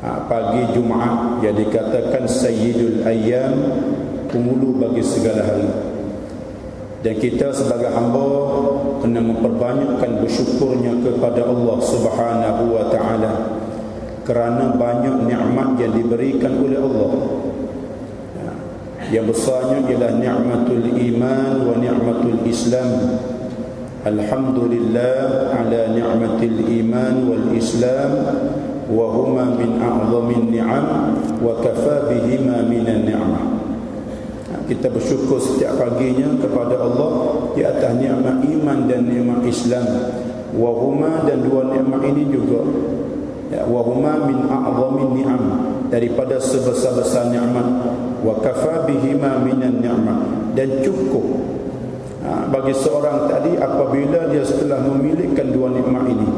pagi Jumaat yang dikatakan Sayyidul Ayyam, penghulu bagi segala hari. Dan kita sebagai hamba kena memperbanyakkan bersyukurnya kepada Allah Subhanahu wa taala kerana banyak nikmat yang diberikan oleh Allah. Yang besarnya ialah ni'matul iman wa ni'matul Islam. Alhamdulillah ala ni'matil iman wal Islam wa huma min a'zamin ni'am wa kafa bihima minan ni'mah. Kita bersyukur setiap paginya kepada Allah di atas nikmat iman dan nikmat Islam. Wa huma, dan dua nikmat ini juga wa huma min a'zamin ni'am, daripada sebesar-besar nikmat. Wa kafa bihima minan ni'mah, dan cukup bagi seorang tadi apabila dia setelah memiliki dua nikmat ini,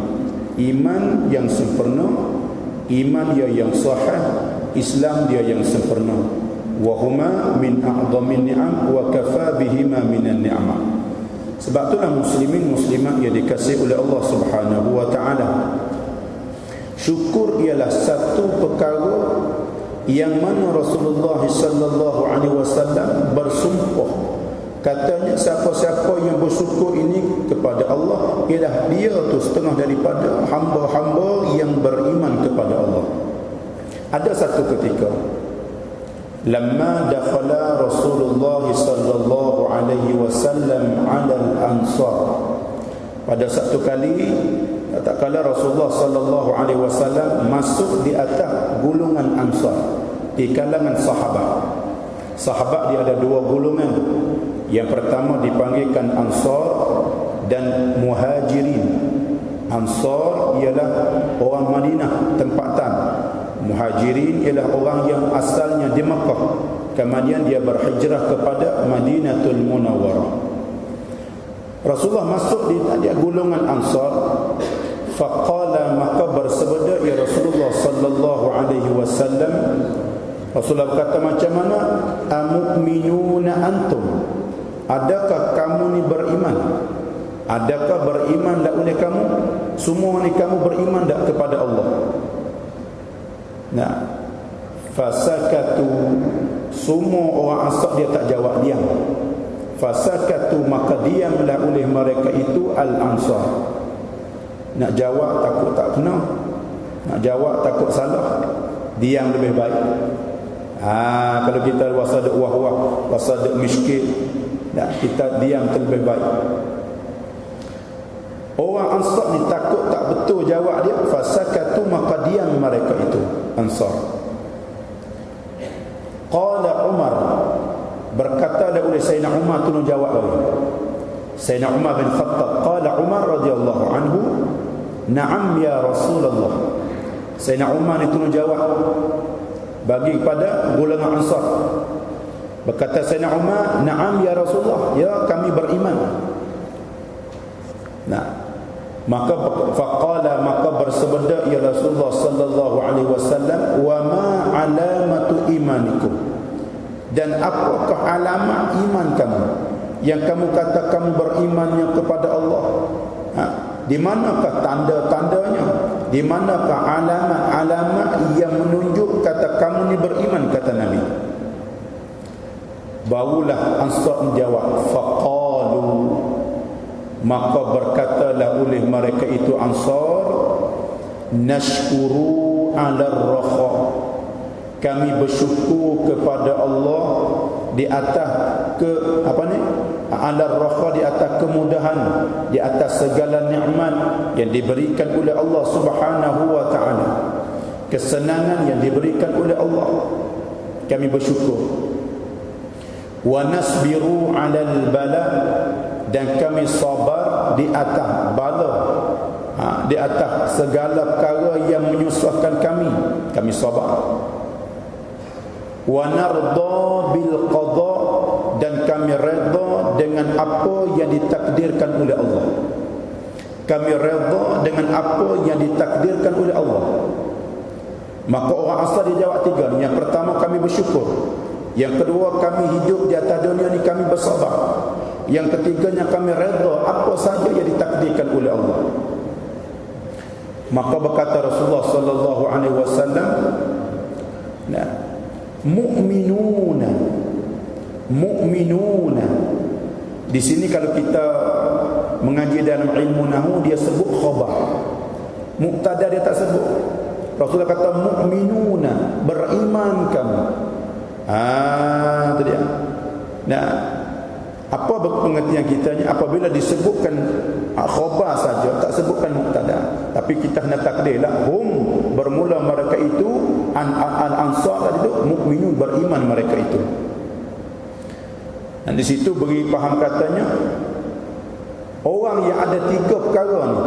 iman yang sempurna, iman dia yang sahih, Islam dia yang sempurna. Wa huma min a'zamin ni'am wa kafa bihima minan ni'mah. Sebab itulah muslimin muslimat yang dikasihi oleh Allah Subhanahu wa taala, syukur ialah satu perkara yang mana Rasulullah sallallahu alaihi wasallam bersumpah, katanya siapa-siapa yang bersyukur ini kepada Allah ialah dia tu setengah daripada hamba-hamba yang beriman kepada Allah. Ada satu ketika lamma dakhala Rasulullah sallallahu alaihi wasallam ala al-ansar, pada satu kali tak kala Rasulullah sallallahu alaihi wasallam masuk di atas golongan Ansar, di kalangan sahabat. Sahabat dia ada dua golongan. Yang pertama dipanggilkan Ansar dan Muhajirin. Ansar ialah orang Madinah tempatan. Muhajirin ialah orang yang asalnya di Makkah, kemudian dia berhijrah kepada Madinatul Munawwarah. Rasulullah masuk di golongan Ansar. Faqala, maka bersabda ya Rasulullah sallallahu alaihi wasallam, Rasulullah berkata, macam mana? Amu'minuna antum, adakah kamu ni beriman? Adakah beriman tak oleh kamu? Semua ni kamu beriman tak kepada Allah? Nah, fasakatu, semua orang Ansar dia tak jawab, diam. Fasakatu, maka diamlah oleh mereka itu al-Ansar. Nak jawab takut tak kena, nak jawab takut salah, diam lebih baik. Kalau kita wasaduk wah-wah, wasaduk miskin, nah, kita diam lebih baik. Orang Ansar ni takut tak betul jawab dia, fasakatu, maka diam mereka itu Ansar. Qala Umar, berkata oleh Sayyidina Umar, tolong jawab lagi. Sayyidina Umar bin Khattab, qala Umar radhiyallahu anhu, na'am ya Rasulullah. Sayyidina Umar ni tolong jawab bagi kepada golongan Ansar. Berkata Sayyidina Umar, na'am ya Rasulullah, ya kami beriman. Nah, maka faqala, maka bersabda ya Rasulullah sallallahu alaihi wasallam, wa ma alamatu imanikum, dan apakah alamat iman kamu yang kamu kata kamu berimannya kepada Allah? Di manakah tanda-tandanya? Di manakah alamat-alamat yang menunjuk kata kamu ni beriman, kata Nabi. Barulah Ansar menjawab, faqalu, maka berkatalah oleh mereka itu Ansar, nashkuru ala ar-rakha, kami bersyukur kepada Allah di atas ala ar-rakha, di atas kemudahan, di atas segala nikmat yang diberikan oleh Allah Subhanahu wa taala, kesenangan yang diberikan oleh Allah, kami bersyukur. Wa nasbiru 'alal bala, dan kami sabar di atas bala, di atas segala perkara yang menyusahkan kami sabar. Wa narda bil qada, dan kami redha dengan apa yang ditakdirkan oleh Allah. Kami redha dengan apa yang ditakdirkan oleh Allah. Maka orang Ansar dia jawab tiga ni. Yang pertama, kami bersyukur. Yang kedua, kami hidup di atas dunia ni kami bersabar. Yang ketiganya, kami redha apa saja yang ditakdirkan oleh Allah. Maka berkata Rasulullah sallallahu alaihi wasallam, nah, mu'minuna. Di sini kalau kita mengaji dalam ilmu nahwu, dia sebut khabar. Mubtada dia tak sebut. Rasulullah kata mu'minuna, beriman kamu. Itu dia. Nah, apa pengertian kitanya apabila disebutkan khabar saja, tak sebutkan mubtada, tapi kita hendak takdirlah hum, bermula mereka itu al-ansar tadi itu mukminun, beriman mereka itu. Dan di situ beri faham katanya orang yang ada 3 perkara ni,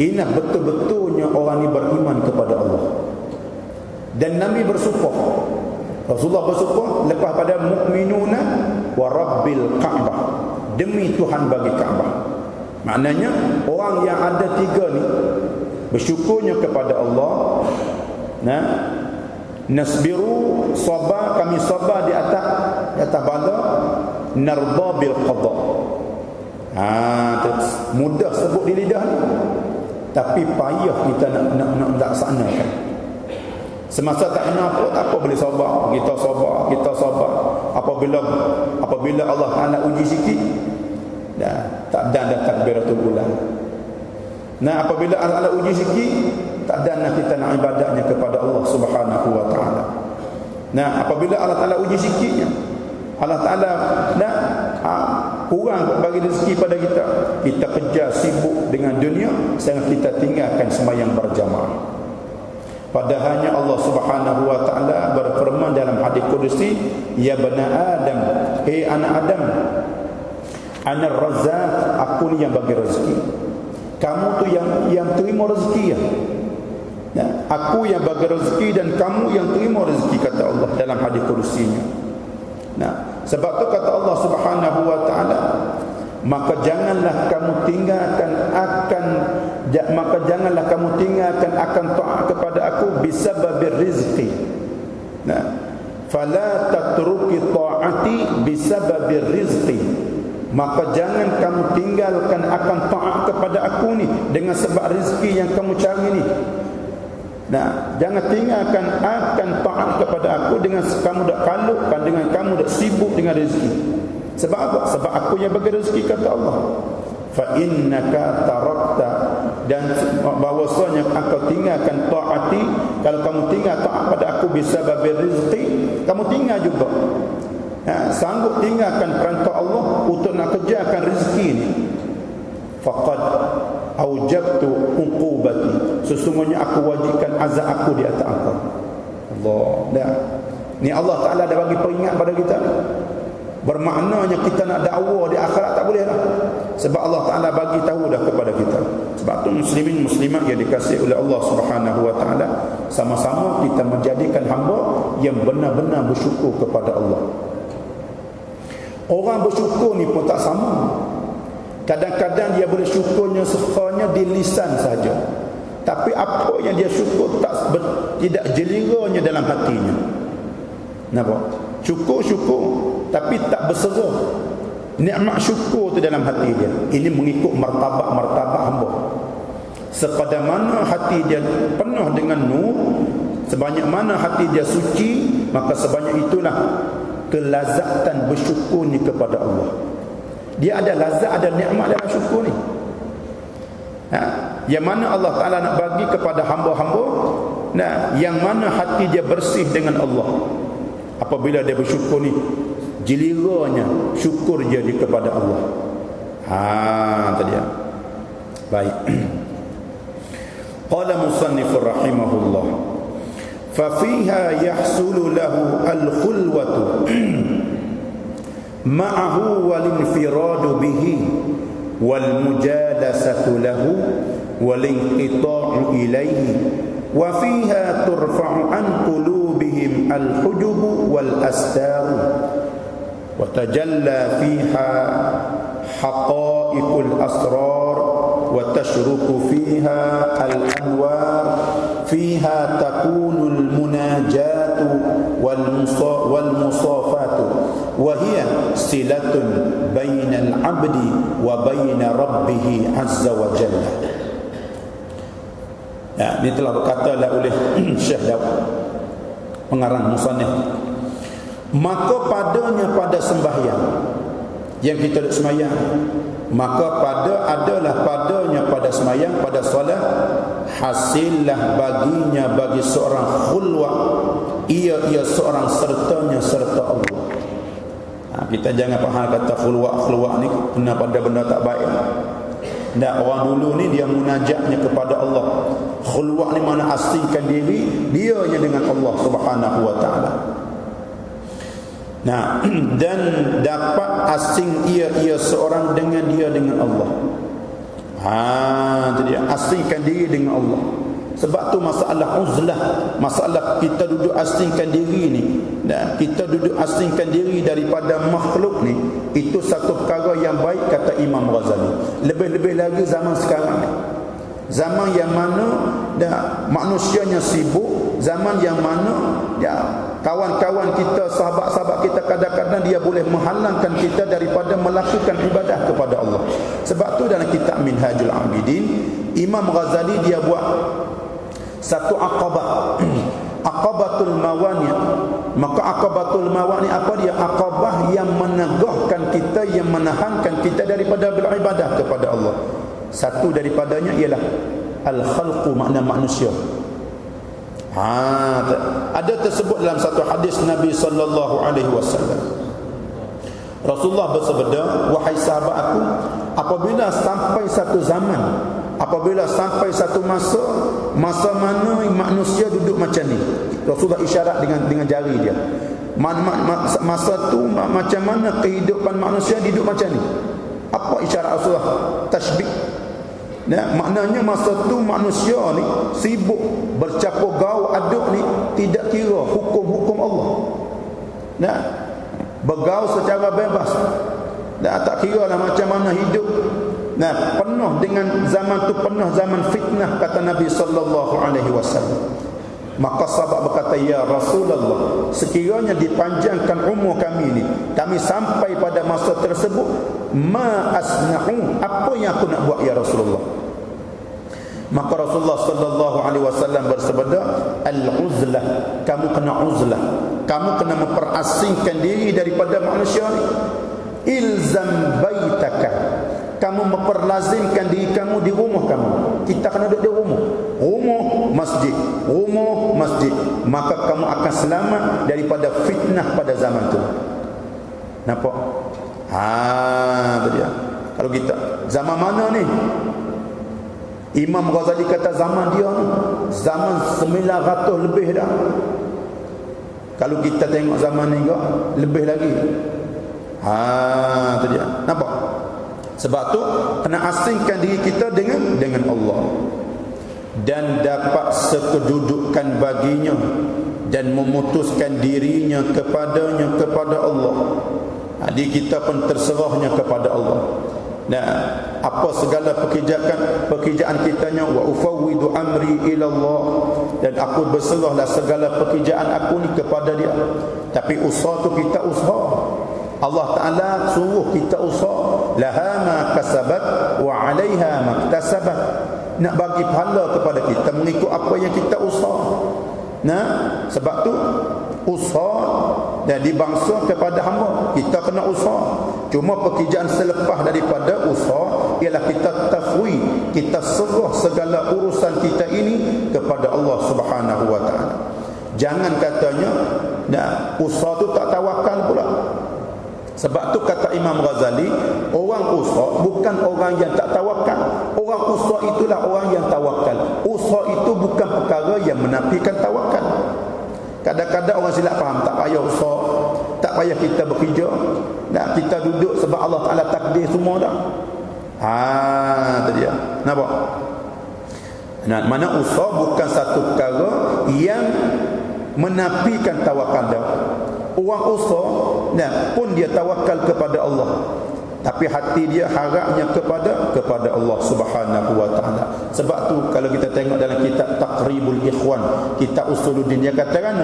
ini betul-betulnya orang ni beriman kepada Allah. Dan Nabi bersumpah, Rasulullah bersumpah lepas pada mukminuna wa rabbil Ka'bah, demi Tuhan bagi Kaabah. Maknanya orang yang ada 3 ni bersyukurnya kepada Allah. Nah, nasbiru, sabar, kami sabar di atas bala, narda bil qada. Mudah sebut di lidah ni, tapi payah kita nak laksanakan. Semasa tak kena apa, tak apa boleh sabar. Kita sabar. Apabila Allah Taala uji sikit, tak ada takbiratul ula. Nah, apabila Allah Taala uji sikit, tak ada kita nak ibadahnya kepada Allah Subhanahu wa taala. Nah, apabila Allah Taala uji sikitnya, Allah Taala kurang bagi rezeki pada kita kerja sibuk dengan dunia sehingga kita tinggalkan sembahyang berjamaah. Padahalnya Allah Subhanahu wa taala berfirman dalam hadis qudsi, ya bani Adam, hei anak Adam, ana razzaq, aku ni yang bagi rezeki. Kamu tu yang terima rezeki ya. Nah, aku yang bagi rezeki dan kamu yang terima rezeki, kata Allah dalam hadis qudsinya. Nah, sebab tu kata Allah Subhanahu wa taala, maka janganlah kamu tinggalkan akan taat kepada aku bisababir rizqi. Nah, fala tatruki taati bisababir rizqi. Maka jangan kamu tinggalkan akan taat kepada aku ni dengan sebab rezeki yang kamu cari ni. Nah, jangan tinggalkan akan taat kepada aku dengan kamu dak kalukkan, dengan kamu dak sibuk dengan rezeki. Sebab apa? Sebab aku yang bagi rezeki, kata Allah. Fa innaka tarakta, dan bahwasanya aku tinggalkan taati, kalau kamu tinggal taat pada aku bisababir rizqi, kamu tinggal juga. Sanggup tinggalkan perintah Allah untuk nak kerjakan rezeki ni, faqad aujabtu uqubati, sesungguhnya aku wajibkan azab aku di atas engkau. Allah dah. Ni Allah Taala dah bagi peringat pada kita. Bermaknanya kita nak dakwah di akhirat tak boleh dah, sebab Allah Taala bagi tahu dah kepada kita. Sebab tu muslimin muslimat yang dikasihi oleh Allah Subhanahu wa taala, sama-sama kita menjadikan hamba yang benar-benar bersyukur kepada Allah. Orang bersyukur ni pun tak sama. Kadang-kadang dia boleh syukurnya sekiranya di lisan saja, tapi apa yang dia syukur tidak jeliranya dalam hatinya. Nampak? Syukur tapi tak berseru nikmat syukur tu dalam hati dia. Ini mengikut martabat hamba. Sekadar mana hati dia penuh dengan nur, sebanyak mana hati dia suci, maka sebanyak itulah kelazatan bersyukurnya kepada Allah. Dia ada lazat, ada nikmat dalam syukur ni. Yang mana Allah Ta'ala nak bagi kepada hamba-hamba, yang mana hati dia bersih dengan Allah. Apabila dia bersyukur ni, jiliranya syukur jadi kepada Allah. Tadi ya. Baik. Qala musannif rahimahullah, fa fiha yahsulu lahu al-khulwatu ma'ahu wal infiradu bihi wal mujalasatu lahu wal inqita'u ilayhi wa fiha turfa'u an qulubihim al-hujub wal astar wa tajalla fiha haqa'iqul asrar wa tashruku fiha al-anwar fiha takunu al-munajatu wal musafatu wa hiya silatun bainal abdi wa bain rabbih azza wa jalla. Ya, ini telah berkatalah oleh Syekh Daud, pengarang musannif. Maka padanya pada sembahyang yang kita duk sembahyang, maka adalah padanya pada sembahyang, pada solat, hasillah baginya bagi seorang khulwa, ia seorang sertanya serta Allah. Kita jangan faham kata khulwa ni kena pada benda tak baik. Dan orang dulu ni dia munajatnya kepada Allah. Khulwa ni mana asingkan diri dianya dengan Allah Subhanahu wa taala. Nah, dan dapat asing ia seorang dengan Allah. Itu dia, asingkan diri dengan Allah. Sebab tu masalah uzlah, masalah kita duduk asingkan diri ni, dan kita duduk asingkan diri daripada makhluk ni, itu satu perkara yang baik kata Imam Ghazali. Lebih-lebih lagi zaman sekarang ni, zaman yang mana dah manusianya sibuk, zaman yang mana kawan-kawan kita, sahabat-sahabat kita, kadang-kadang dia boleh menghalangkan kita daripada melakukan ibadah kepada Allah. Sebab tu dalam kitab Minhajul Abidin, Imam Ghazali dia buat satu aqabah, aqabatul mawani'. Maka aqabatul mawani' apa dia? Aqabah yang menegahkan kita, yang menahankan kita daripada beribadah kepada Allah. Satu daripadanya ialah al-khalqu, makna manusia. Ada tersebut dalam satu hadis Nabi sallallahu alaihi wasallam. Rasulullah bersabda, wahai sahabat aku, apabila sampai satu zaman, apabila sampai satu masa mana manusia duduk macam ni, Rasulullah isyarat dengan jari dia. Masa tu macam mana kehidupan manusia hidup macam ni? Apa isyarat Rasulullah? Tashbih. Maknanya masa tu manusia ni sibuk bercampur gaul aduk ni, tidak kira hukum-hukum Allah. Bergaul secara bebas. Tak kira lah macam mana hidup. Penuh dengan zaman tu, penuh zaman fitnah kata Nabi sallallahu alaihi wasallam. Maka sahabat berkata, ya Rasulullah, sekiranya dipanjangkan umur kami ni, kami sampai pada masa tersebut, ma asna'u, apa yang aku nak buat ya Rasulullah? Maka Rasulullah sallallahu alaihi wasallam bersabda, al-uzlah, kamu kena uzlah, kamu kena memperasingkan diri daripada manusia ni. Ilzam baitaka, kamu memperlazimkan diri kamu di rumah kamu. Kita kena duduk di rumah, rumah masjid, maka kamu akan selamat daripada fitnah pada zaman tu. Nampak? Itu dia. Kalau kita zaman mana ni? Imam Ghazali kata zaman dia ni zaman 900 lebih dah. Kalau kita tengok zaman ni juga lebih lagi. Itu dia. Nampak? Sebab tu kena asingkan diri kita dengan Allah, dan dapat sekedudukan baginya, dan memutuskan dirinya kepada Allah. Jadi kita pun terserahnya kepada Allah. Apa segala pekerjaan kitanya, wa ufawwidu amri ila Allah, dan aku berserahlah segala pekerjaan aku ni kepada dia. Tapi usaha tu kita usaha, Allah Ta'ala suruh kita usaha. Laha ma kasabat wa 'alaiha maktasabat. Nak bagi pahala kepada kita mengikut apa yang kita usaha. Sebab tu usaha dan dibangsa kepada hamba, kita kena usaha. Cuma pekerjaan selepas daripada usaha ialah kita tafwid, kita serah segala urusan kita ini kepada Allah Subhanahu wa taala. Jangan katanya usaha tu tak tawakal pula. Sebab tu kata Imam Ghazali, orang usaha bukan orang yang tak tawakal. Orang usaha itulah orang yang tawakal. Usaha itu bukan perkara yang menafikan tawakal. Kadang-kadang orang silap faham, tak payah usaha, tak payah kita bekerja, kita duduk sebab Allah Ta'ala takdir semua dah. Itu dia. Nampak? Mana usaha bukan satu perkara yang menafikan tawakal dah. Orang usaha pun dia tawakal kepada Allah, tapi hati dia harapnya kepada Allah Subhanahu wa taala. Sebab tu kalau kita tengok dalam kitab Taqribul Ikhwan, kitab Usuluddin, dia katakan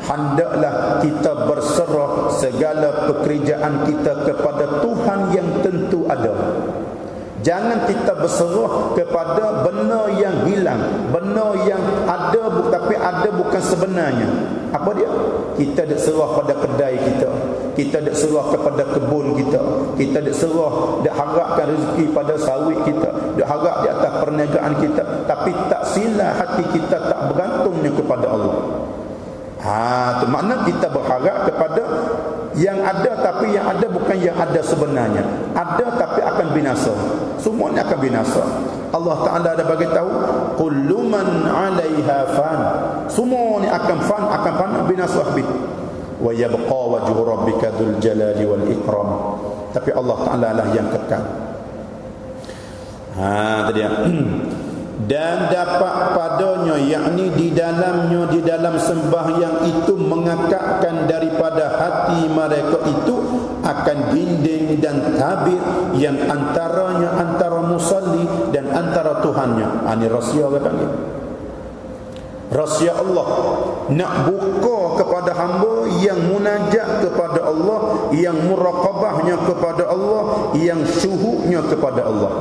hendaklah kita berserah segala pekerjaan kita kepada Tuhan yang tentu ada. Jangan kita berserah kepada benda yang hilang, benda yang ada tapi ada bukan sebenarnya. Apa dia? Kita dak serah pada kedai kita dak serah kepada kebun kita dak serah, dak harapkan rezeki pada sawit kita, dak harap di atas perniagaan kita, tapi tak sila hati kita tak bergantungnya kepada Allah. Itu makna kita berharap kepada yang ada, tapi yang ada bukan yang ada sebenarnya. Ada tapi akan binasa. Semuanya akan binasa. Allah Ta'ala ada bagi tahu, kullu man 'alaiha fan. Semua ni akan fan, akan fana, binasa habis. Wa yabqa wajhu rabbika dzul jalali wal ikram. Tapi Allah Ta'ala lah yang kekal. Tadi dan dapat padanya, yakni di dalam sembahyang itu mengakakkan daripada hati mereka itu akan dinding dan tabir yang antaranya antara musalli dan antara Tuhannya. Ini rahsia apa panggil? Rahsia Allah nak buka kepada hamba yang munajat kepada Allah, yang muraqabahnya kepada Allah, yang syuhudnya kepada Allah.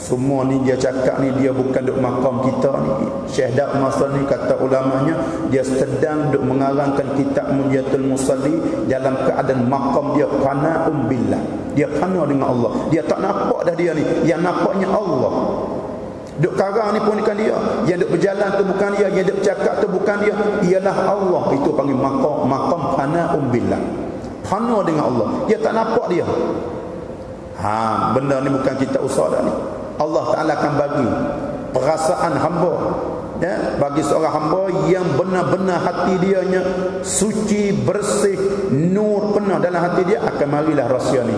Semua ni dia cakap ni, dia bukan duk makam kita ni. Syekh Dak masa ni kata ulamanya, dia sedang duk mengarangkan kitab Munjiatul Musalli dalam keadaan makam dia qana'um billah. Dia qana dengan Allah. Dia tak nampak dah dia ni, yang nampaknya Allah. Duk karang ni pun bukan dia, yang duk berjalan tu bukan dia, yang duk bercakap tu bukan dia, ialah Allah. Itu panggil makam qana'um billah. Qana dengan Allah. Dia tak nampak dia. Benda ni bukan kita usah dah ni. Allah Ta'ala akan bagi perasaan hamba, ya, bagi seorang hamba yang benar-benar hati dia nya suci, bersih, nur penuh dalam hati dia, akan marilah rahsia ni.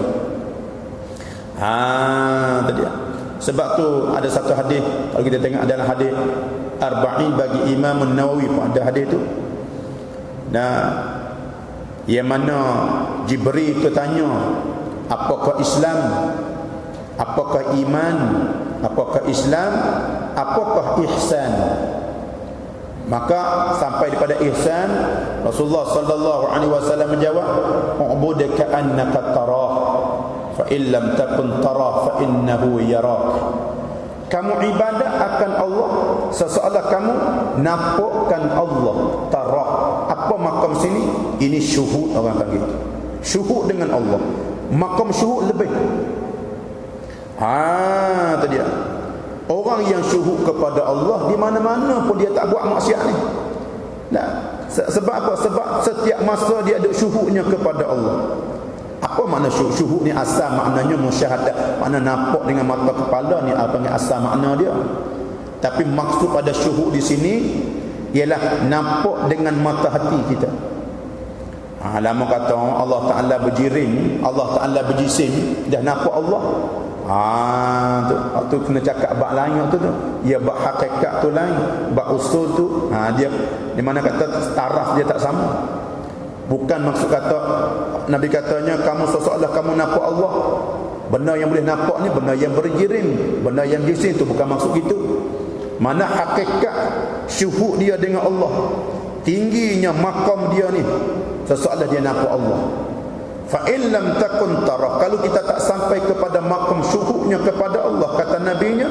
Tadi. Sebab tu ada satu hadis, kalau kita tengok adalah hadis Arba'in bagi Imam An-Nawawi pun ada hadis tu. Yang mana Jibril tu tanya, apakah Islam? Apakah iman? Apakah Islam? Apakah ihsan? Maka sampai daripada ihsan, Rasulullah sallallahu alaihi wasallam menjawab, "U'budaka annaka tarah, fa in lam takun tarah fa innahu yarak." Kamu ibadat akan Allah seseolah kamu nampakkan Allah. Tarah. Apa makam sini? Ini syuhud orang panggil. Syuhud dengan Allah. Makam syuhud lebih. Tadi dia. Orang yang syuhud kepada Allah di mana-mana pun dia tak buat maksiat ni. Sebab apa? Sebab setiap masa dia ada syuhudnya kepada Allah. Apa makna syuhud ni? Asal maknanya musyahadah, makna nampak dengan mata kepala ni, apa ni asal makna dia. Tapi maksud pada syuhud di sini ialah nampak dengan mata hati kita. Lama kata Allah Ta'ala berjirim, Allah Ta'ala berjisim, dah nampak Allah. Tu kena cakap bab lain tu. Ya bab hakikat tu lain, bab usul tu dia di mana kata taraf dia tak sama. Bukan maksud kata Nabi katanya kamu seolah kamu nampak Allah. Benda yang boleh nampak ni benda yang berjirim, benda yang jisim tu bukan maksud gitu. Mana hakikat syuhud dia dengan Allah, tingginya makam dia ni, seolah dia nampak Allah. Fa in lam takun tara, kalau kita tak sampai kepada makam syuhudnya kepada Allah, kata nabinya,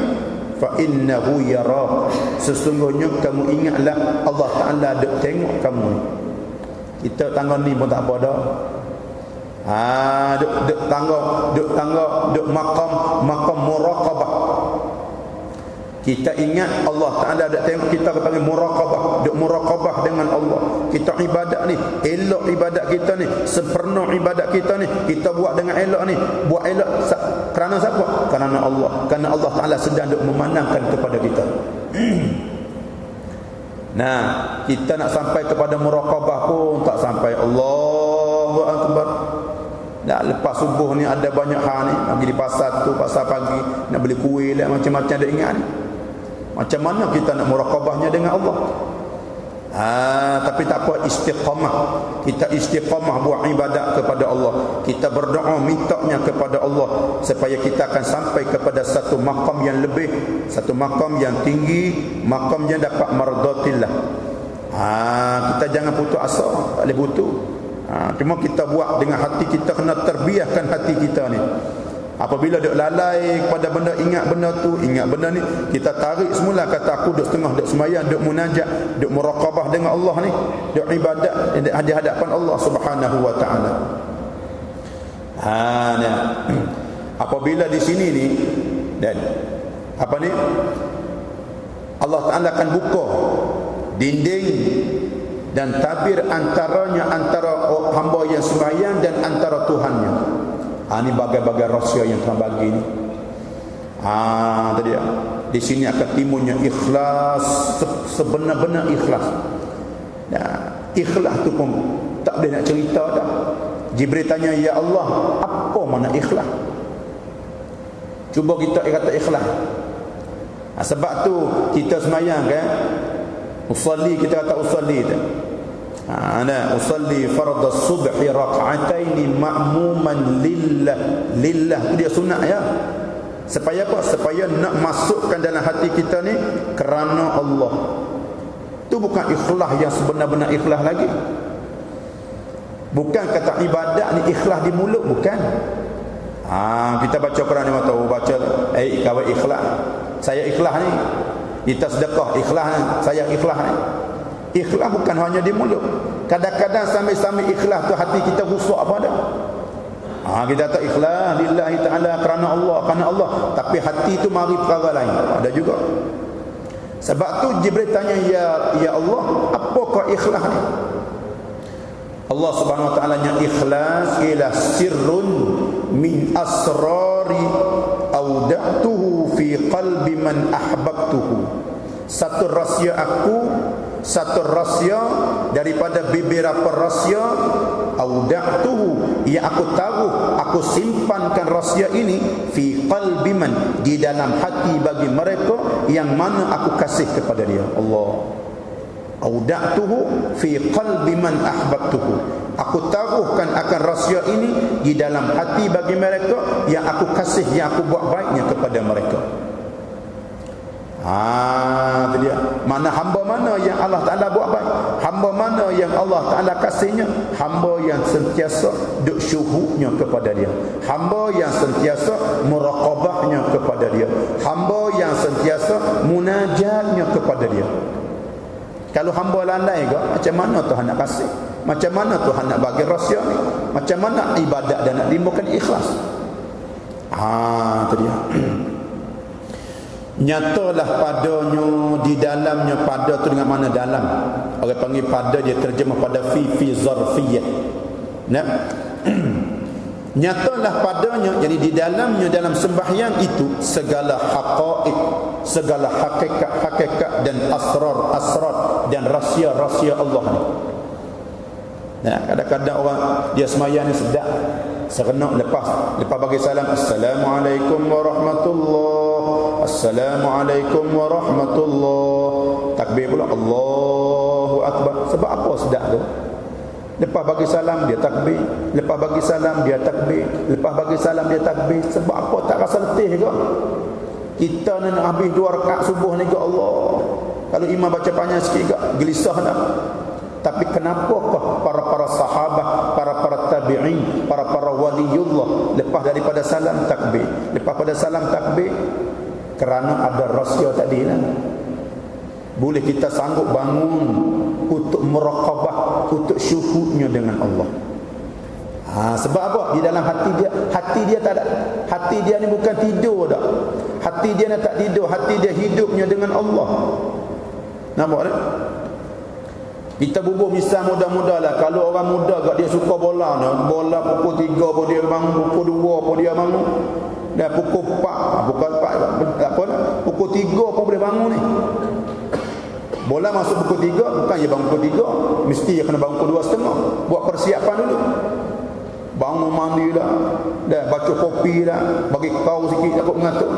fa innahu yara, sesungguhnya kamu ingatlah Allah Ta'ala ada tengok kamu. Kita tangga ni pun tak apa dah. Duk makam muraqabah. Kita ingat Allah Ta'ala ada tengok kita, panggil muraqabah. Duk muraqabah dengan Allah. Kita ibadat ni, elok ibadat kita ni, sempurna ibadat kita ni, kita buat dengan elok ni. Buat elok kerana siapa? Kerana Allah. Kerana Allah Ta'ala sedang duk memandangkan kepada kita. Kita nak sampai kepada muraqabah pun tak sampai. Allahu Akbar. Lepas subuh ni ada banyak hal ni, nak pergi di pasar tu, pasar pagi, nak beli kuih lah, macam-macam ada ingat ni. Macam mana kita nak muraqabahnya dengan Allah? Tapi tak apa, istiqamah. Kita istiqamah buat ibadat kepada Allah. Kita berdoa mintanya kepada Allah supaya kita akan sampai kepada satu makam yang lebih, satu makam yang tinggi, makam yang dapat mardatillah. Kita jangan putus asa, tak boleh putus. Cuma kita buat dengan hati kita, kena terbiahkan hati kita ni. Apabila duk lalai kepada benda, ingat benda tu, ingat benda ni, kita tarik semula, kata aku duk setengah duk semayang, duk munajat, duk muraqabah dengan Allah ni, duk ibadat di hadapan Allah Subhanahu wa taala. Nah. Apabila di sini ni dan apa ni, Allah Taala akan buka dinding dan tabir antaranya, antara hamba yang sembahyang dan antara Tuhannya. Ini bagai-bagai rahsia yang Tuhan bagi ni. Tadi di sini akan timbulnya ikhlas, sebenar-benar ikhlas. Ikhlas tu pun tak boleh nak cerita dah. Jibril tanya, ya Allah, apa mana ikhlas? Cuba kita kata ikhlas. Sebab tu kita semayang kan, usalli, kita kata usalli tu. Ana usalli fardhu subhi rak'atain ma'muman lillah tu dia sunat ya. Supaya apa? Supaya nak masukkan dalam hati kita ni kerana Allah. Tu bukan ikhlas yang sebenar-benar ikhlas lagi. Bukan kata ibadat ni ikhlas di mulut, bukan. Kita baca Quran ni tahu, baca kawai ikhlas. Saya ikhlas ni. Kita sedekah ikhlas ni, saya ikhlas ni. Ikhlas bukan hanya di mulut. Kadang-kadang sambil-sambil ikhlas tu hati kita rusak apa dah. Kita tak ikhlas lillahi ta'ala, kerana Allah, tapi hati tu mari perkara lain. Ada juga. Sebab tu Jibril tanya, ya Allah, apakah ikhlas ni? Allah Subhanahu wa taala nya ikhlas ialah sirrun min asrari auda'tuhu fi qalbi man ahbabtuhu. Satu rahsia aku, satu rahsia daripada beberapa rahsia, auda'tuhu, yang aku taruh, aku simpankan rahsia ini fi qalbi man, di dalam hati bagi mereka yang mana aku kasih kepada dia. Allah. Auda'tuhu fi qalbi man ahbabtuhu. Aku taruhkan akan rahsia ini di dalam hati bagi mereka yang aku kasih, yang aku buat baiknya kepada mereka. Itu dia. Mana hamba mana yang Allah Ta'ala buat baik, hamba mana yang Allah Ta'ala kasihnya, hamba yang sentiasa duk syuhudnya kepada dia, hamba yang sentiasa muraqabahnya kepada dia, hamba yang sentiasa munajatnya kepada dia. Kalau hamba lalai ke, macam mana Tuhan nak kasih? Macam mana Tuhan nak bagi rahsia ni? Macam mana ibadat dan nak timbulkan ikhlas? Itu dia. Nyatalah padanya, di dalamnya, pada tu dengan mana dalam. Orang panggil pada, dia terjemah pada fi zarfiyah. Nah. Nyatalah padanya, jadi di dalamnya, dalam sembahyang itu segala haqaiq, segala hakikat dan asrar dan rahsia-rahsia Allah ni. Kadang-kadang orang dia sembahyang ni sedap, serenok, lepas bagi salam, assalamualaikum warahmatullahi, assalamualaikum warahmatullahi, takbir pula, Allahu akbar. Sebab apa sedap tu? Lepas bagi salam dia takbir, lepas bagi salam dia takbir, lepas bagi salam dia takbir. Sebab apa? Tak rasa letih ke? Kita nak habis 2 rakaat subuh ni ke Allah, kalau imam baca panjang sikit ke, gelisah dah. Tapi kenapakah para sahabat, para tabi'in, para waliullah lepas daripada salam takbir, lepas pada salam takbir? Kerana ada rahsia tadi lah. Boleh kita sanggup bangun untuk muraqabah, untuk syuhudnya dengan Allah. Sebab apa? Di dalam hati dia tak ada. Hati dia ni bukan tidur dah. Hati dia ni tak tidur, hati dia hidupnya dengan Allah. Nampak tak? Kita bubuh misal muda-muda lah. Kalau orang muda kat dia suka bola ni, bola pukul 3 pun dia bangun, pukul 2 pun dia bangun, dan pukul 4 pukul 3 pun boleh bangun ni. Bola masuk pukul 3, bukan dia bangun pukul 3, mesti dia kena bangun pukul 2.30. Buat persiapan dulu. Bangun mandi dah, dah baca kopi dah, bagi kau sikit takut mengantuk.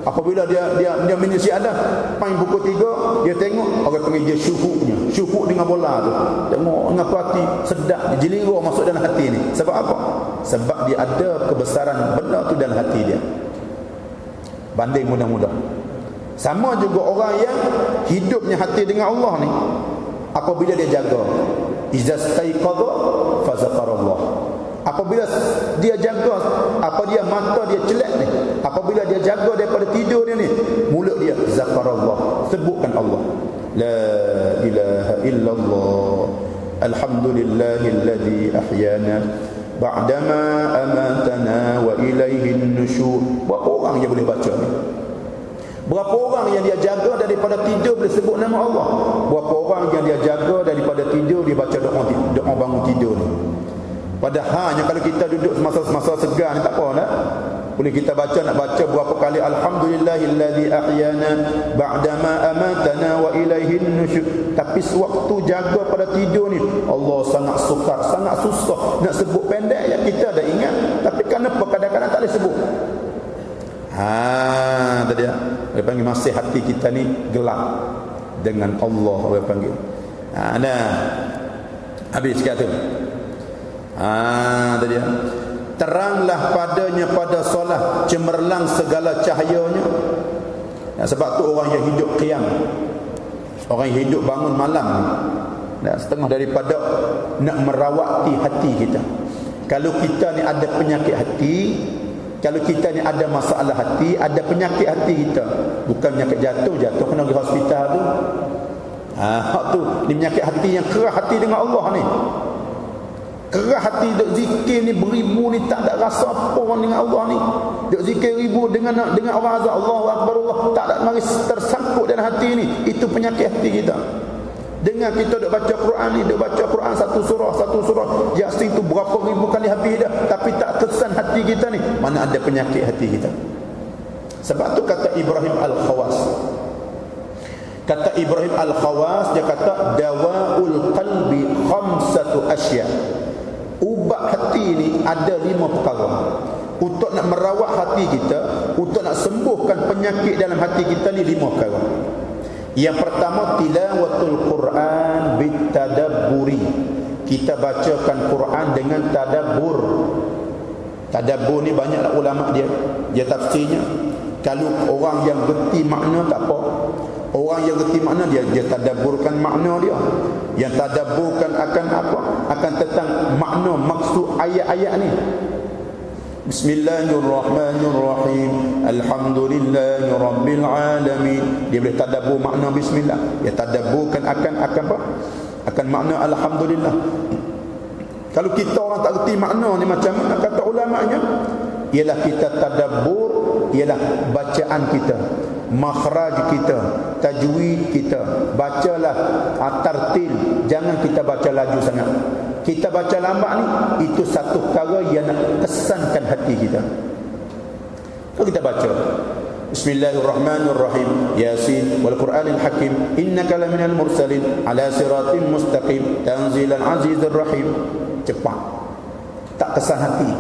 Apabila dia minum siap dah, paling pukul 3 dia tengok, orang panggil dia syuhudnya. Syuhud dengan bola tu. Tengok dengan hati sedap, jelira masuk dalam hati ni. Sebab apa? Sebab dia ada kebesaran benda tu dalam hati dia. Banding mudah-mudah. Sama juga orang yang hidupnya hati dengan Allah ni, apabila dia jaga, iza staiqadha fa zakarallah. Apabila dia jaga, apa dia mata dia celak ni, apabila dia jaga daripada tidur dia ni, mulut dia zakarallah, sebutkan Allah. La ilaha illallah, alhamdulillahilladzi ahyana ba'dama amatana wa ilaihin nusyur. Berapa orang yang boleh baca ni? Berapa orang yang dia jaga daripada tidur boleh sebut nama Allah? Berapa orang yang dia jaga daripada tidur dia baca doa bangun tidur ni? Padahalnya kalau kita duduk semasa segar ni tak apa nak. Boleh kita baca, nak baca berapa kali alhamdulillahilladzi ahyana ba'dama amatana wa ilaihin nusyur. Tapi sewaktu jaga pada tidur ni, Allah sangat sukar, sangat susah nak sebut pendek ya, kita dah ingat. Tapi kenapa kadang-kadang tak boleh sebut? Tadi dia panggil masih hati kita ni gelap dengan Allah, dia panggil. Habis kat tu. Tadi teranglah padanya pada solat, cemerlang segala cahayanya. Sebab tu orang yang hidup qiyam, orang yang hidup bangun malam, setengah daripada nak merawati hati kita. Kalau kita ni ada penyakit hati, kalau kita ni ada masalah hati, ada penyakit hati kita, bukan penyakit jatuh kena pergi hospital tu. Tu ni penyakit hati yang keras hati dengan Allah ni. Kerah hati duk zikir ni beribu ni tak ada rasa apa dengan Allah ni. Duk zikir ribu dengan orang azan Allahu akbar Allah, tak ada mari tersangkut dalam hati ni. Itu penyakit hati kita. Dengar kita duk baca Quran ni, duk baca Quran satu surah Yasin tu berapa ribu kali habis dah, tapi tak tersan hati kita ni. Mana ada penyakit hati kita. Sebab tu kata Ibrahim Al-Khawas, dia kata dawaul qalbi khamsatu asya. Ubat hati ni ada 5 perkara. Untuk nak merawat hati kita, untuk nak sembuhkan penyakit dalam hati kita ni 5 perkara. Yang pertama, tilawatul Quran bitadabburi. Kita bacakan Quran dengan tadabbur. Tadabbur ni banyaklah ulama dia tafsirnya. Kalau orang yang gerti makna tak apa. Orang yang gerti makna dia tadabburkan makna dia. Yang tadabburkan akan apa? Akan tentang makna maksud ayat-ayat ni. Bismillahirrahmanirrahim. Alhamdulillahi rabbil alamin. Dia boleh tadabbur makna bismillah. Dia tadabburkan akan apa? Akan makna alhamdulillah. Kalau kita orang tak gerti makna ni macam mana kata ulama'nya? Ialah kita tadabbur, ialah bacaan kita, makhraj kita, tajwid kita. Bacalah tartil, jangan kita baca laju sangat. Kita baca lambat ni, itu satu perkara yang nak kesankan hati kita. Kalau kita baca Bismillahirrahmanirrahim, Yasin wal Qur'anil Hakim, innaka laminal mursalin ala siratin mustaqim, tanzilal azizir rahim. Cepat, tak kesan hati.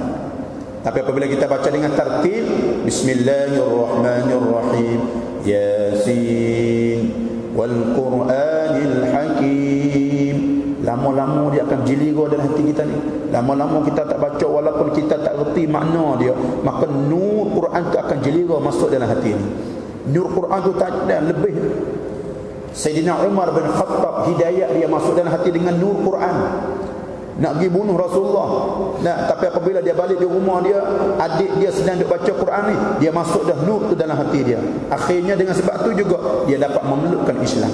Tapi apabila kita baca dengan tartil, Bismillahirrahmanirrahim, Yasin wal Qur'anil Hakim, lama-lama dia akan jeliga dalam hati kita ni. Lama-lama kita tak baca walaupun kita tak reti makna dia, maka nur Quran tu akan jeliga masuk dalam hati ni. Nur Quran tu tak ada lebih. Sayyidina Umar bin Khattab, hidayah dia masuk dalam hati dengan nur Quran. Nak pergi bunuh Rasulullah. Tapi apabila dia balik di rumah dia, adik dia sedang duk baca Quran ni, dia masuk dah nur tu dalam hati dia. Akhirnya dengan sebab tu juga dia dapat memelukkan Islam.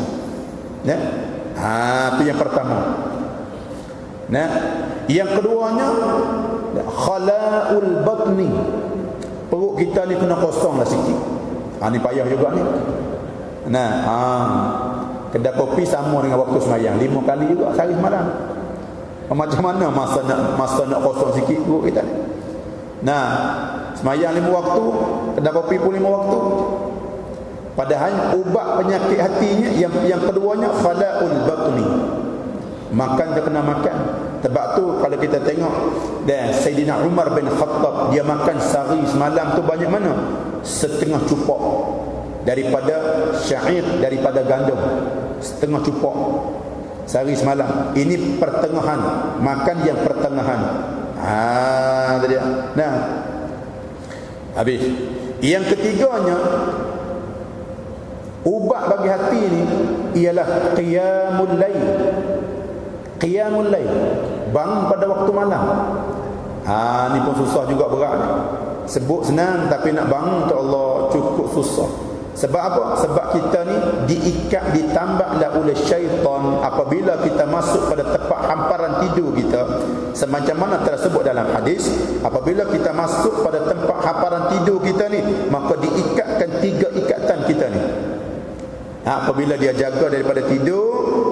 Itu yang pertama. Yang keduanya, khala'ul batni. Perut kita ni kena kosong lah sikit. Ni payah juga ni. Kedai kopi sama dengan waktu semayang 5 kali juga sehari semalam. Macam mana masa nak kosong sikit perut kita ni? Semayang 5 waktu, kedai kopi pun 5 waktu. Padahal ubat penyakit hatinya yang keduanya khala'ul batni. Makan dia kena makan. Sebab tu kalau kita tengok dan Sayyidina Umar bin Khattab, dia makan sehari semalam tu banyak mana? Setengah cupok daripada syair, daripada gandum. Setengah cupok sehari semalam. Ini pertengahan, makan yang pertengahan. Tadi. Habis. Yang ketiganya, ubat bagi hati ni ialah qiyamul lail. Qiyamul lail, bangun pada waktu malam. Ni pun susah juga, berat ni. Sebut senang tapi nak bangun tu Allah cukup susah. Sebab apa? Sebab kita ni diikat, ditambaklah oleh syaitan apabila kita masuk pada tempat hamparan tidur kita. Semacam mana tersebut dalam hadis, apabila kita masuk pada tempat hamparan tidur kita ni, maka diikatkan 3 ikatan kita ni. Apabila dia jaga daripada tidur,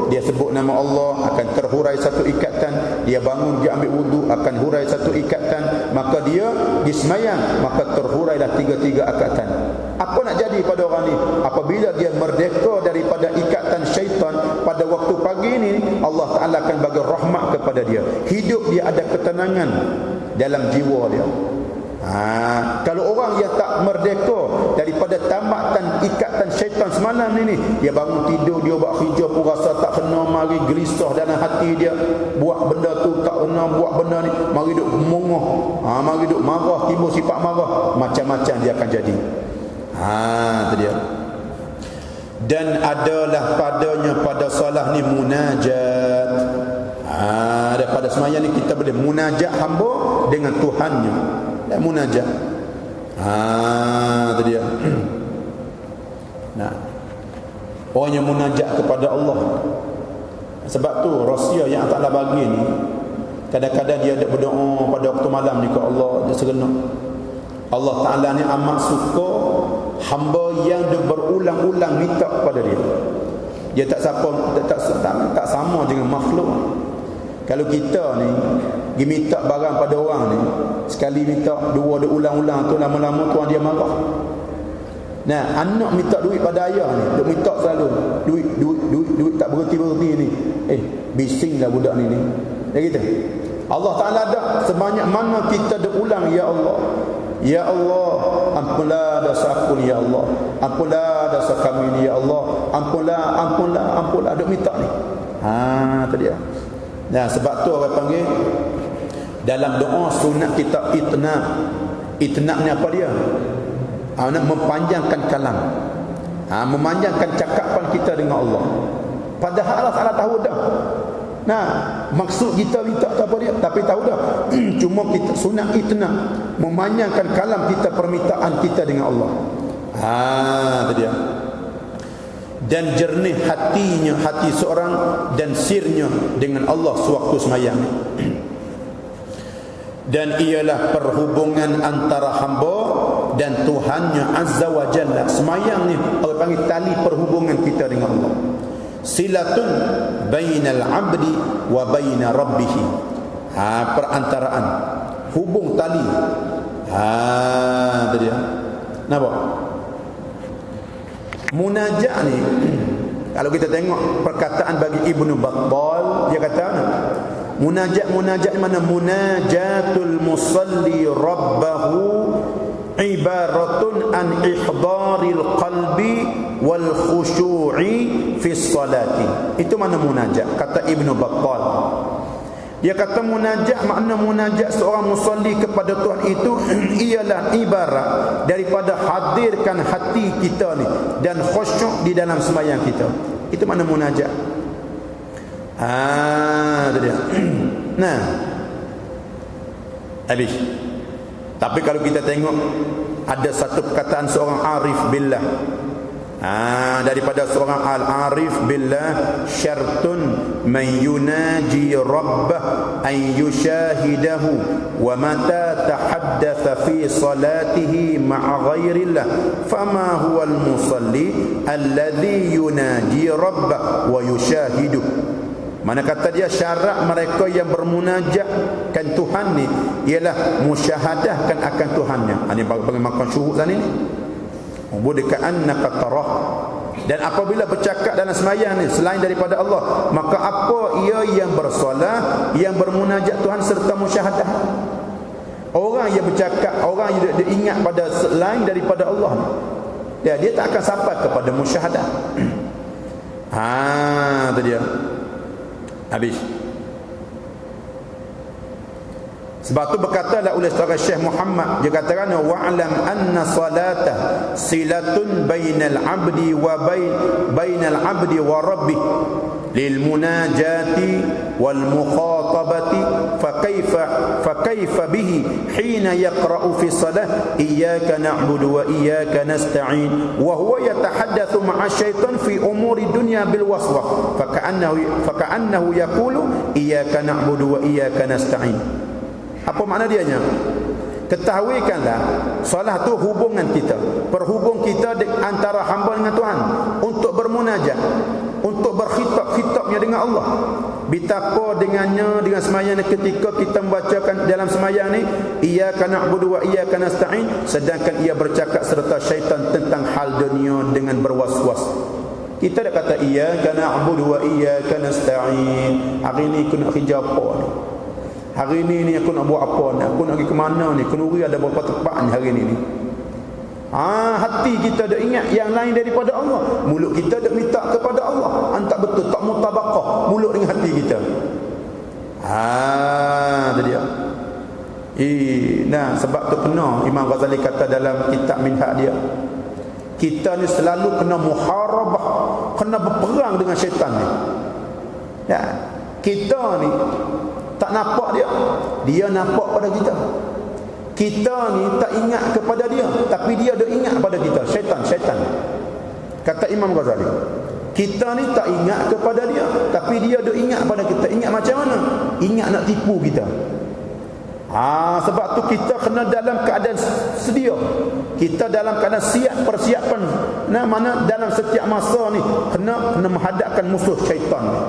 dia sebut nama Allah, akan terhurai satu ikatan. Dia bangun, dia ambil wudu, akan hurai satu ikatan. Maka dia disemayang, maka terhurailah 3 ikatan. Apa nak jadi pada orang ni? Apabila dia merdeka daripada ikatan syaitan pada waktu pagi ni, Allah Ta'ala akan bagi rahmat kepada dia. Hidup dia ada ketenangan dalam jiwa dia. Kalau orang yang tak merdeka daripada tambatan ikatan syaitan semalam ni, dia bangun tidur, dia buat kerja pun rasa tak kena, mari gelisah dalam hati dia, buat benda tu tak kena, buat benda ni, mari duk mengah, mari duk marah, timbul sifat marah, macam-macam dia akan jadi. Itu dia. Dan adalah padanya pada salah ni munajat. Daripada semayang ni kita boleh munajat hamba dengan Tuhannya. Dan munajat. Itu dia. Nah, orang yang munajat kepada Allah. Sebab tu rahsia yang Allah Ta'ala bagi ni, kadang-kadang dia ada berdoa pada waktu malam ni ke Allah, dia serentak. Allah Ta'ala ni amat suka hamba yang dia berulang-ulang minta kepada dia. Dia tak sama dengan makhluk. Kalau kita ni pergi minta barang pada orang ni, sekali minta, dua dia ulang-ulang tu, lama-lama tuan dia marah. Nah, anak minta duit pada ayah ni, dia minta selalu duit tak berhenti-berhenti ni. Bisinglah budak ni. Dia kata Allah Ta'ala ada sebanyak mana kita dia ulang, ya Allah, ya Allah, ampunlah dosa aku ni, ya Allah, ampunlah dosa kami ni, ya Allah, ampunlah, duk minta ni. Tu dia. Nah, sebab tu orang panggil dalam doa sunat kita itna. Itna ni apa dia? Nak mempanjangkan kalam. Memanjangkan cakapan kita dengan Allah. Padahal Allah Ta'ala tahu dah. Nah, maksud kita minta tak apa dia, tapi tahu dah. Cuma kita sunat itna, memanjangkan kalam kita, permintaan kita dengan Allah. Itu dia. Dan jernih hatinya, hati seorang, dan sirnya dengan Allah sewaktu semayang. Dan ialah perhubungan antara hamba dan Tuhannya Azza wa Jalla. Semayang ni orang panggil tali perhubungan kita dengan Allah. Silatun bainal abdi wa baina rabbih. Perantaraan, hubung tali. Itu dia. Nampak? Munajat ni, kalau kita tengok perkataan bagi Ibnu Battal, dia kata munajat mana? Munajatul musalli rabbahu ibaratun an ihdaril qalbi wal khushu'i fi salati. Itu mana munajat, kata Ibnu Battal. Dia kata munajat, makna munajat seorang musalli kepada Tuhan itu ialah ibarat daripada hadirkan hati kita ni dan khusyuk di dalam sembahyang kita. Itu makna munajat. Itu dia. Nah, habis. Tapi kalau kita tengok, ada satu perkataan seorang arif billah. Daripada seorang al-arif billah, syartun man yunaji rabbah an yushahidahu wa mata tahaddatha fi salatihi ma'a ghairillah fama huwa al-musalli alladhi yunaji rabbah wa yushahidu. Mana kata dia, syarat mereka yang bermunajatkan Tuhan ni ialah musyahadahkan akan Tuhannya. Ini bagi makan syuhud sana ni. Budika'annaka tarah. Dan apabila bercakap dalam semayang ni selain daripada Allah, maka apa ia yang bersolat, yang bermunajat Tuhan serta musyahadah. Orang yang bercakap, orang yang dia ingat pada selain daripada Allah, dia tak akan sampai kepada musyahadah. Itu dia. Habis. Sebab tu berkatalah oleh saudara Syekh Muhammad, dia katakan wa'lam anna salata silatun bainal abdi wa bainal abdi wa rabbih lil munajati wal mukhatabati fakaifa bihi hina yaqra'u fi salah iyyaka na'budu wa iyyaka nasta'in wa huwa yatahaddatsu ma'a syaitan fi umuri dunya bil waswah faka'annahu yaqulu iyyaka na'budu wa iyyaka nasta'in. Apa makna dianya? Ketahuikanlah, salah tu hubungan kita, perhubung kita antara hamba dengan Tuhan untuk bermunajat, untuk berkhitab-khitabnya dengan Allah. Betapa dengannya dengan sembahyang ketika kita membacakan dalam sembahyang ni iyyaka na'budu wa iyyaka nasta'in, sedangkan ia bercakap serta syaitan tentang hal dunia dengan berwas-was. Kita dah kata iyyaka na'budu wa iyyaka nasta'in. Hari ni aku nak kerja apa ni? Hari ni aku nak buat apa ni? Aku nak pergi ke mana ni? Kenduri ada berapa tempat ni hari ni? Hati kita dah ingat yang lain daripada Allah. Mulut kita dah minta kepada Allah. Antak betul tak mutabaqah mulut dengan hati kita. Itu dia. Nah, sebab tu kena Imam Ghazali kata dalam kitab Minhaj dia, kita ni selalu kena muharabah, kena berperang dengan syaitan ni. Ya, kita ni tak nampak dia nampak pada kita. Kita ni tak ingat kepada dia, tapi dia dah ingat pada kita. Syaitan. Kata Imam Ghazali, kita ni tak ingat kepada dia, tapi dia dah ingat pada kita. Ingat macam mana? Ingat nak tipu kita. Sebab tu kita kena dalam keadaan sedia. Kita dalam keadaan siap persiapan. Mana dalam setiap masa ni kena menghadapkan musuh syaitan ni.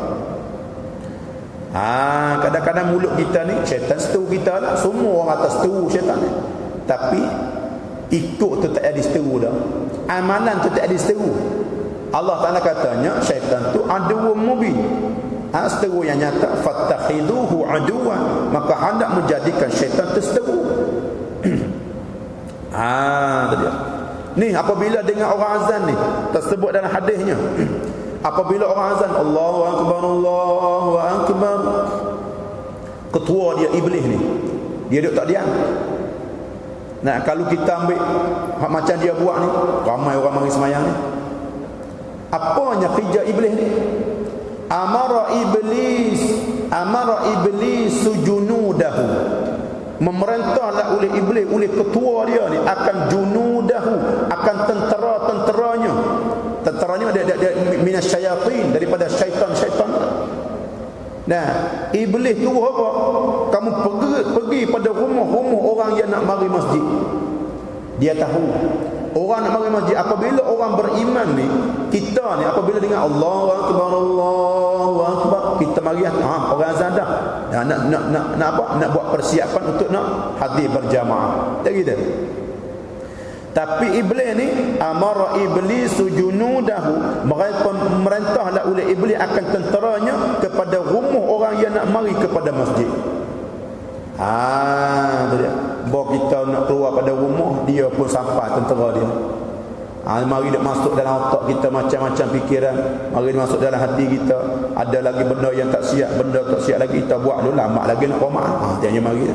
Kadang-kadang mulut kita ni syaitan seteru kita lah. Semua orang atas seteru syaitan ni. Tapi ikut tu tak ada seteru dah. Amalan tu tak ada seteru. Allah Ta'ala katanya syaitan tu aduwwun mubin. Seteru yang nyata, fattakhiduhu aduwa, maka hendak menjadikan syaitan terseteru. Dia. Ni apabila dengar orang azan ni, tersebut dalam hadisnya. Apabila orang azan Allahu akbar Allahu akbar, ketua dia iblis ni, dia duduk tak diam. Nah, kalau kita ambil macam dia buat ni, ramai orang mari semayang ni. Apanya kerja iblis ni? Amara iblis sujunudahu, memerintahlah oleh iblis, oleh ketua dia ni, akan junudahu, akan tentera-tenteranya. Tenteranya dia minasyayatin, daripada syaitan-syaitan. Nah, iblis tu apa? Kamu pergi pada rumah-rumah orang yang nak mari masjid. Dia tahu orang nak mari masjid. Apabila orang beriman ni, kita ni apabila dengar Allahu akbar Allahu akbar, kita mari orang azan dah. Nak apa? Nak buat persiapan untuk nak hadir berjamaah. Tak gitu. Tapi iblis ni amara iblis junudahu, merintahlah oleh iblis akan tenteranya kepada rumah orang yang nak mari kepada masjid. Tu dia. Bahawa kita nak keluar pada rumah, dia pun sampai tentera dia. Mari dia masuk dalam otak kita macam-macam fikiran. Mari dia masuk dalam hati kita. Ada lagi benda yang tak siap, benda tak siap lagi kita buat dulu, lama lagi nak komat. Dia mari.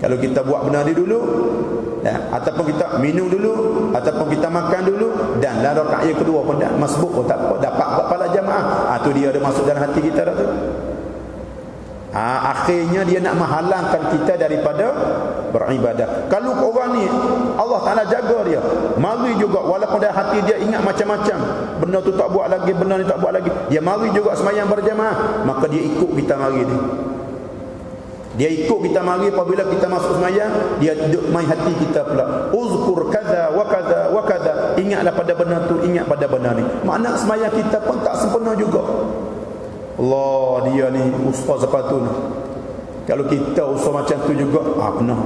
Kalau kita buat benda ni dulu, ataupun kita minum dulu, ataupun kita makan dulu, dan dalam rakaat yang kedua pun dah masbuk pun tak apa, dapat pahala jamaah. Tu dia ada masuk dalam hati kita dah tu. Akhirnya dia nak menghalangkan kita daripada beribadah. Kalau orang ni Allah Ta'ala jaga dia, mari juga walaupun dalam hati dia ingat macam-macam, benda tu tak buat lagi, benda ni tak buat lagi, dia mari juga sembahyang berjamaah, maka dia ikut kita mari ni. Dia ikut kita mari. Apabila kita masuk sembahyang, dia duduk main hati kita pula, uzkur kaza wa kaza wa kaza, ingatlah pada benda tu, ingat pada benda ni. Makna sembahyang kita pun tak sempurna juga. Allah, dia ni ustaz sepatu ni. Kalau kita ustaz macam tu juga, pernah.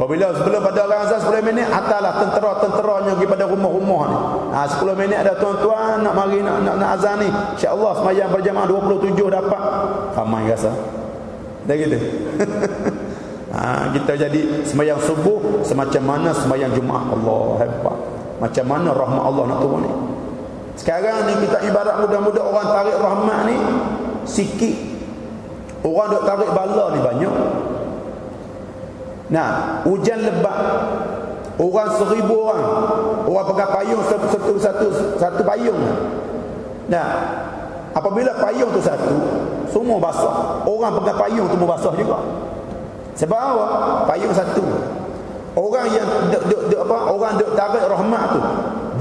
Apabila sebelum pada orang azan 10 minit, hantarlah tentera-tenteranya pergi pada rumah-rumah ni. 10 minit ada tuan-tuan nak mari nak azan ni, insya-Allah sembahyang berjamaah 27 dapat. Ramai rasa. Dah gitu. Kita jadi sembahyang subuh semacam mana sembahyang Jumaat. Allah hebat. Macam mana rahmat Allah nak turun ni. Sekarang ni kita ibarat mudah-mudah orang tarik rahmat ni sikit. Orang duk tarik bala ni banyak. Nah, hujan lebat, orang 1000 orang, orang pegang payung satu payung. Nah, apabila payung tu satu, semua basah. Orang pegang payung tu mau basah juga. Sebab apa? Payung satu. Orang yang orang duk tarik rahmat tu,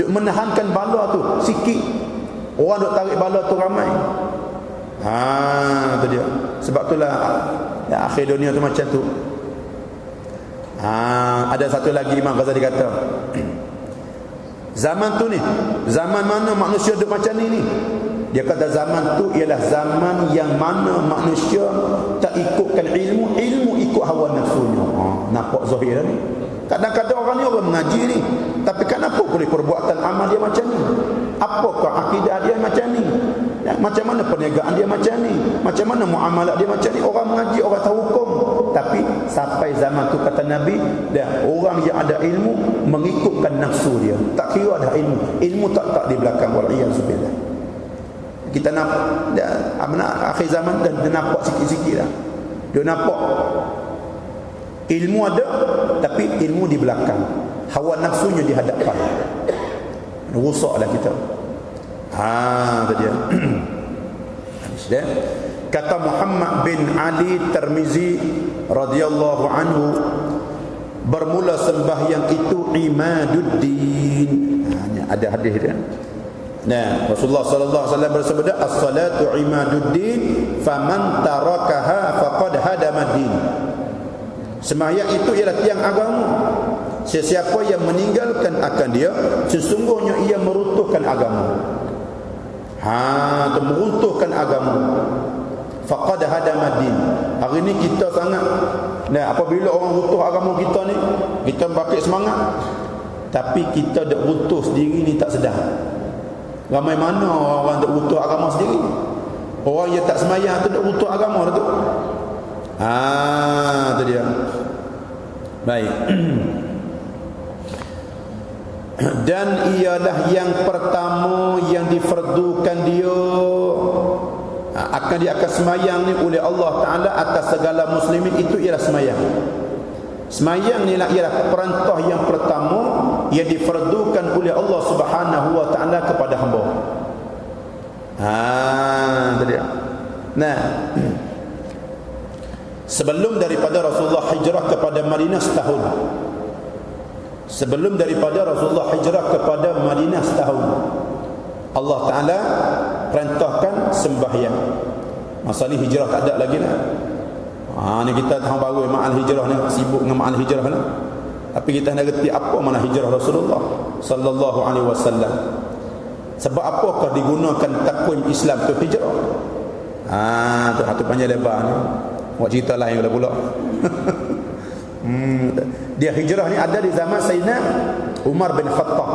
duk menahankan bala tu sikit. Orang duk tarik bala tu ramai. Tu dia. Sebab itulah akhir dunia tu macam tu. Ada satu lagi Imam Ghazali kata, zaman tu ni, zaman mana manusia duduk macam ni? Dia kata zaman tu ialah zaman yang mana manusia tak ikutkan ilmu, ilmu ikut hawa nafsunya. Nampak zahir ni. Kadang-kadang orang ni orang mengaji ni, tapi kenapa boleh perbuatan amal dia macam ni? Apakah akidah dia macam ni? Macam mana perniagaan dia macam ni? Macam mana muamalah dia macam ni? Orang mengaji, orang tahu hukum, tapi sampai zaman tu kata Nabi, dan orang yang ada ilmu mengikutkan nafsu dia, tak kira ada ilmu tak di belakang. Wal-iyyazubillah. Kita nampak akhir zaman dah nampak sikit-sikit dah. Dia nampak ilmu ada, tapi ilmu di belakang, hawa nafsunya di hadapan. Rusaklah kita. Tadi dia. Kata Muhammad bin Ali Tirmizi radhiyallahu anhu, bermula sembahyang itu imaduddin. Ada hadis dia. Nah, Rasulullah sallallahu alaihi wasallam bersabda, as-salatu imaduddin, faman tarakaha faqad hadamaddin. Sembahyang itu ialah tiang agama. Sesiapa yang meninggalkan akan dia, sesungguhnya ia meruntuhkan agama. Meruntuhkan agama. Faqad hadamaddin. Hari ni kita sangat, apabila orang runtuh agama kita ni, kita bangkit semangat, tapi kita dak runtuh sendiri ni tak sedar. Ramai mana orang dak runtuh agama sendiri. Orang yang tak sembahyang tu dak runtuh agama tu. Itu dia. Baik. Dan ialah yang pertama yang difardukan dia, akan sembahyang ni oleh Allah Ta'ala atas segala muslimin, itu ialah sembahyang. Sembahyang ni ialah perintah yang pertama yang difardukan oleh Allah Subhanahu Wa Ta'ala kepada hamba. Itu dia. Sebelum daripada Rasulullah hijrah kepada Madinah setahun, sebelum daripada Rasulullah hijrah kepada Madinah setahun, Allah Ta'ala perintahkan sembahyang. Masa ni hijrah tak ada lagi lah. Ni kita tahun baru ma'al hijrah ni, sibuk dengan ma'al hijrah ni. Tapi kita nak reti apa mana hijrah Rasulullah sallallahu alaihi wasallam. Sebab apakah digunakan takwim Islam tu hijrah? Tu panjang lebar ni. Buat cerita lain pula. Dia hijrah ni ada di zaman Sayyidina Umar bin Khattab.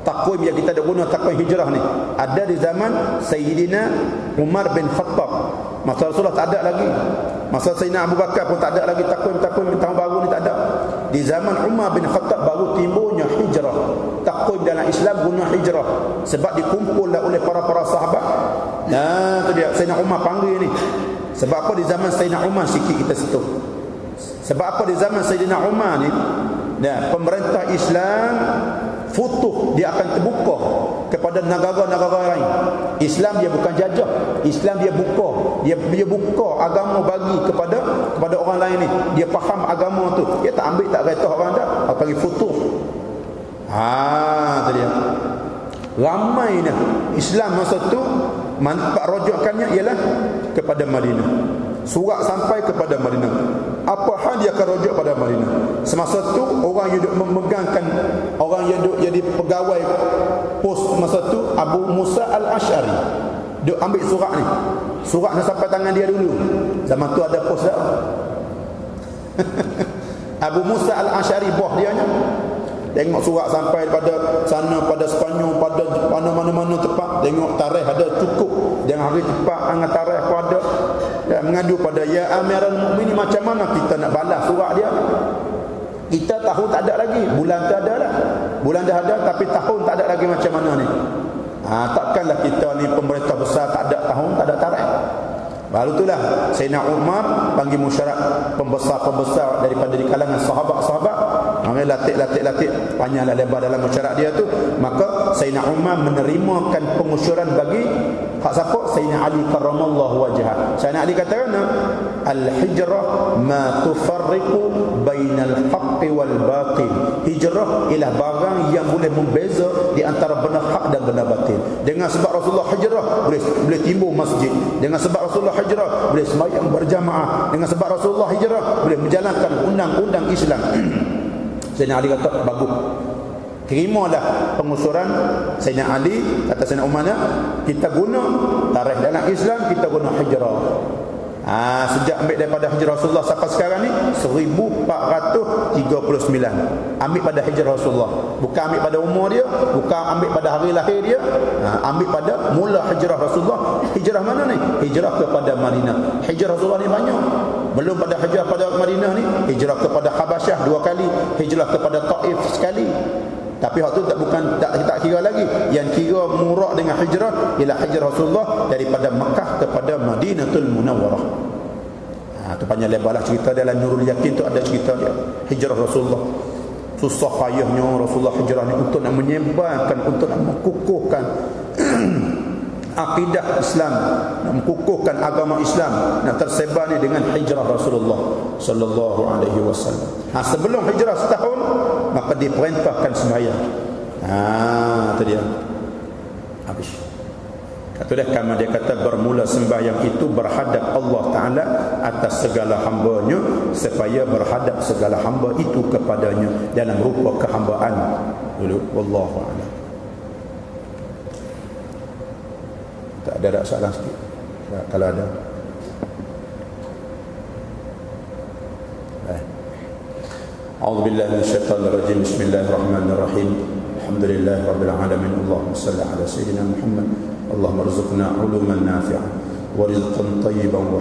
Takwim yang kita guna, takwim hijrah ni ada di zaman Sayyidina Umar bin Khattab. Masa Rasulullah tak ada lagi. Masa Sayyidina Abu Bakar pun tak ada lagi takwim tahun baru ni, tak ada. Di zaman Umar bin Khattab baru timbulnya hijrah. Takwim dalam Islam guna hijrah sebab dikumpullah oleh para sahabat. Tu dia Sayyidina Umar panggil ni. Sebab apa di zaman Sayyidina Umar, sikit kita sentuh. Sebab apa di zaman Sayyidina Umar ni, pemerintah Islam futuh, dia akan terbuka kepada negara-negara lain. Islam dia bukan jajah, Islam dia buka, dia buka agama bagi kepada orang lain ni. Dia faham agama tu, dia tak ambil tak kata orang dah, apa panggil futuh. Tu dia. Ramai dah Islam masa tu manfaat rujukannya ialah kepada Madinah. Surat sampai kepada Madinah. Apa hal dia akan rujuk pada Madinah? Semasa tu orang yang memegangkan, orang yang duk jadi pegawai pos masa tu, Abu Musa Al-Asy'ari, duk ambil surat ni. Surat nak sampai tangan dia dulu. Zaman tu ada pos dah. Abu Musa Al-Asy'ari bos dia nya. Tengok surat sampai pada sana, pada Sepanyol, pada mana-mana tempat. Tengok tarikh ada cukup. Jangan hari tepat dengan tarikh pun ada. Dan mengadu pada ya Amirul Mukminin, macam mana kita nak balas surat dia? Kita tahu tak ada lagi. Bulan tak ada lah. Bulan dah ada tapi tahun tak ada lagi, macam mana ni? Takkanlah kita ni pemerintah besar tak ada tahun, tak ada tarikh. Baru itulah Sayyidina Umar panggil musyarat pembesar-pembesar daripada di kalangan sahabat-sahabat. Latih panjanglah lebar dalam musyarat dia tu. Maka Sayyidina Umar menerimakan pengusyuran bagi Hak siapa? Sayyidina Ali karramallahu wajhah. Sayyidina Ali kata kan, al-hijrah ma tufarriqu bainal haqqi wal batil. Hijrah ialah barang yang boleh membeza di antara benar hak dan benar batil. Dengan sebab Rasulullah hijrah boleh timbul masjid. Dengan sebab Rasulullah hijrah boleh sembahyang berjamaah. Dengan sebab Rasulullah hijrah boleh menjalankan undang-undang Islam. Sayyidina Ali kata bagus. Terimalah pengusuran Sayyidina Ali, kata Sayyidina Umar, kita guna tarikh dalam Islam, kita guna hijrah. Sejak ambil daripada hijrah Rasulullah sampai sekarang ni 1439. Ambil pada hijrah Rasulullah. Bukan ambil pada umur dia, bukan ambil pada hari lahir dia, ambil pada mula hijrah Rasulullah. Hijrah mana ni? Hijrah kepada Madinah. Hijrah Rasulullah ni banyak. Belum pada hijrah pada Madinah ni, hijrah kepada Habasyah 2 kali, hijrah kepada Taif sekali. Tapi waktu tak kira lagi. Yang kira murak dengan hijrah ialah hijrah Rasulullah daripada Mekah kepada Madinatul Munawwarah. Tu panjang lebar lah cerita dalam Nurul Yakin tu, ada cerita dia hijrah Rasulullah. Susah payahnya Rasulullah hijrah ni untuk nak menyebarkan, untuk nak mengukuhkan akidah Islam, nak mengukuhkan agama Islam, nak tersebar ni dengan hijrah Rasulullah sallallahu alaihi wasallam. Sebelum hijrah setahun maka diperintahkan sembahyang. Itu dia. Habis. Katalah kama dia kata bermula sembahyang itu berhadap Allah Taala atas segala hamba-Nya, supaya berhadap segala hamba itu kepadanya dalam rupa kehambaan. Dulu wallahu a'lam. Tak ada soalan sikit. Kalau ada. A'udzubillahi minasyaitonir rajim. Bismillahirrahmanirrahim. Alhamdulillahirabbil alamin. Allahumma shalli ala sayyidina Muhammad. Allahumma rzuqna 'uluman nafi'ah wa rizqan thayyiban wa